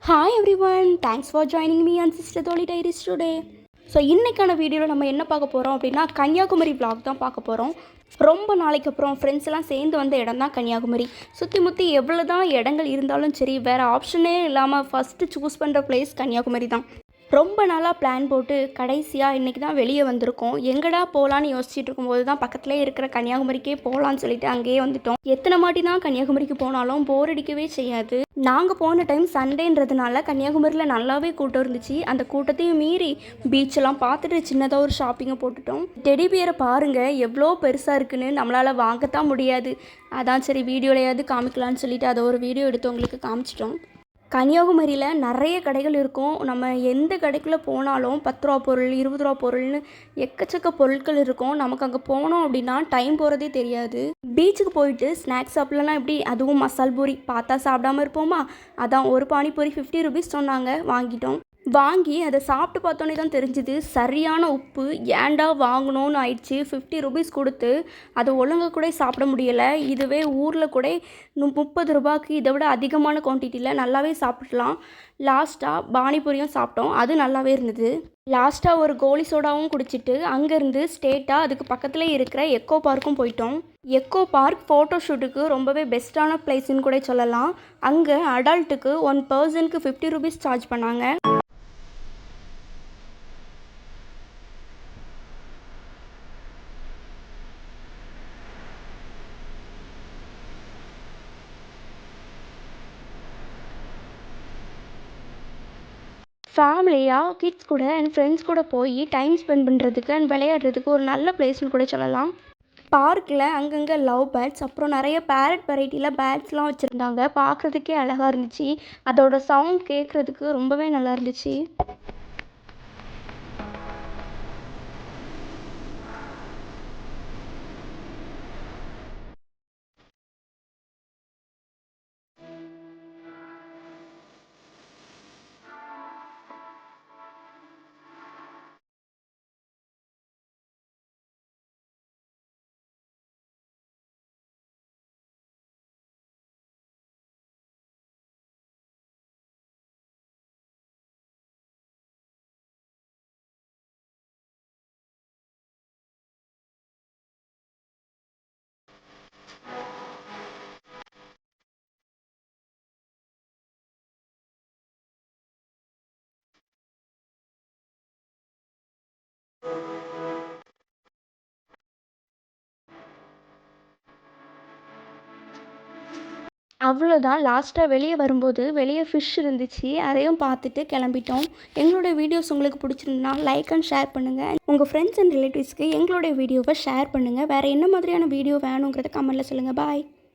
Hi every one, thanks for joining me and sister தோழி diaries today. So இன்றைக்கான வீடியோவில் நம்ம என்ன பார்க்க போகிறோம் அப்படின்னா, கன்னியாகுமரி vlog தான் பார்க்க போகிறோம். ரொம்ப நாளைக்கு அப்புறம் ஃப்ரெண்ட்ஸ் எல்லாம் சேர்ந்து வந்த இடம் தான் கன்னியாகுமரி. சுற்றி முற்றி எவ்வளோ தான் இடங்கள் இருந்தாலும் சரி, வேறு ஆப்ஷனே இல்லாமல் ஃபஸ்ட்டு சூஸ் பண்ணுற பிளேஸ் கன்னியாகுமரி தான். ரொம்ப நாளாக பிளான் போட்டு கடைசியாக இன்றைக்கி தான் வெளியே வந்திருக்கோம். எங்கடா போகலான்னு யோசிச்சுட்டு இருக்கும்போது தான் பக்கத்துலேயே இருக்கிற கன்னியாகுமரிக்கே போகலான்னு சொல்லிட்டு அங்கேயே வந்துட்டோம். எத்தனை மாட்டி தான் கன்னியாகுமரிக்கு போனாலும் போர் அடிக்கவே செய்யாது. நாங்கள் போன டைம் சண்டேன்றதுனால கன்னியாகுமரியில் நல்லாவே கூட்டம் இருந்துச்சு. அந்த கூட்டத்தையும் மீறி பீச்செல்லாம் பார்த்துட்டு சின்னதாக ஒரு ஷாப்பிங்கை போட்டுட்டோம். டெடி பியரை பாருங்கள் எவ்வளோ பெருசாக இருக்குன்னு, நம்மளால் வாங்கத்தான் முடியாது. அதான் சரி வீடியோலையாவது காமிக்கலான்னு சொல்லிட்டு அதை ஒரு வீடியோ எடுத்து உங்களுக்கு காமிச்சிட்டோம். கன்னியாகுமரியில் நிறைய கடைகள் இருக்கும். நம்ம எந்த கடைக்குள்ளே போனாலும் 10 ரூபா பொருள், 20 ரூபா பொருள்னு எக்கச்சக்க பொருட்கள் இருக்கும். நமக்கு அங்கே போனோம் அப்படின்னா டைம் போகிறதே தெரியாது. பீச்சுக்கு போயிட்டு ஸ்நாக்ஸ் சாப்பிட்லாம் எப்படி, அதுவும் மசால் பூரி பார்த்தா சாப்பிடாமல் இருப்போமா. அதான் ஒரு பானிபூரி 50 ருபீஸ் சொன்னாங்க, வாங்கிட்டோம். வாங்கி அதை சாப்பிட்டு பார்த்தோன்னே தான் தெரிஞ்சுது சரியான உப்பு. ஏன்டா வாங்கணும்னு ஆயிடுச்சு. 50 ருபீஸ் கொடுத்து அதை ஒழுங்காக கூட சாப்பிட முடியலை. இதுவே ஊரில் கூட 30 ரூபாய்க்கு இதை விட அதிகமான குவான்டிட்டியில் நல்லாவே சாப்பிடலாம். லாஸ்ட்டாக பானிபூரியும் சாப்பிட்டோம், அது நல்லாவே இருந்தது. லாஸ்ட்டாக ஒரு கோலி சோடாவும் குடிச்சிட்டு அங்கேருந்து ஸ்ட்ரெயிட்டாக அதுக்கு பக்கத்துலேயே இருக்கிற எக்கோ பார்க்கும் போயிட்டோம். எக்கோ பார்க் ஃபோட்டோ ஷூட்டுக்கு ரொம்பவே பெஸ்ட்டான பிளேஸ்ன்னு கூட சொல்லலாம். அங்கே அடல்ட்டுக்கு 1 பர்சனுக்கு 50 ருபீஸ் சார்ஜ் பண்ணாங்க. ஃபேமிலியாக கிட்ஸ் கூட அண்ட் ஃப்ரெண்ட்ஸ் கூட போய் டைம் ஸ்பெண்ட் பண்ணுறதுக்கு அண்ட் விளையாடுறதுக்கு ஒரு நல்ல பிளேஸ்னு கூட சொல்லலாம். பார்க்கில் அங்கங்கே லவ் பேர்ட்ஸ், அப்புறம் நிறைய பேரட் வெரைட்டியில் பேர்ட்ஸ்லாம் வச்சுருந்தாங்க. பார்க்குறதுக்கே அழகாக இருந்துச்சு. அதோட சவுண்ட் கேட்குறதுக்கு ரொம்பவே நல்லா இருந்துச்சு. அவ்வளோதான். லாஸ்ட்டாக வெளியே வரும்போது வெளியே ஃபிஷ் இருந்துச்சு, அதையும் பார்த்துட்டு கிளம்பிட்டோம். எங்களுடைய வீடியோஸ் உங்களுக்கு பிடிச்சிருந்தா லைக் அண்ட் ஷேர் பண்ணுங்கள். உங்கள் ஃப்ரெண்ட்ஸ் அண்ட் ரிலேட்டிவ்ஸ்க்கு எங்களுடைய வீடியோவை ஷேர் பண்ணுங்கள். வேறு என்ன மாதிரியான வீடியோ வேணுங்கிறத கமெண்ட்டில் சொல்லுங்கள். பாய்.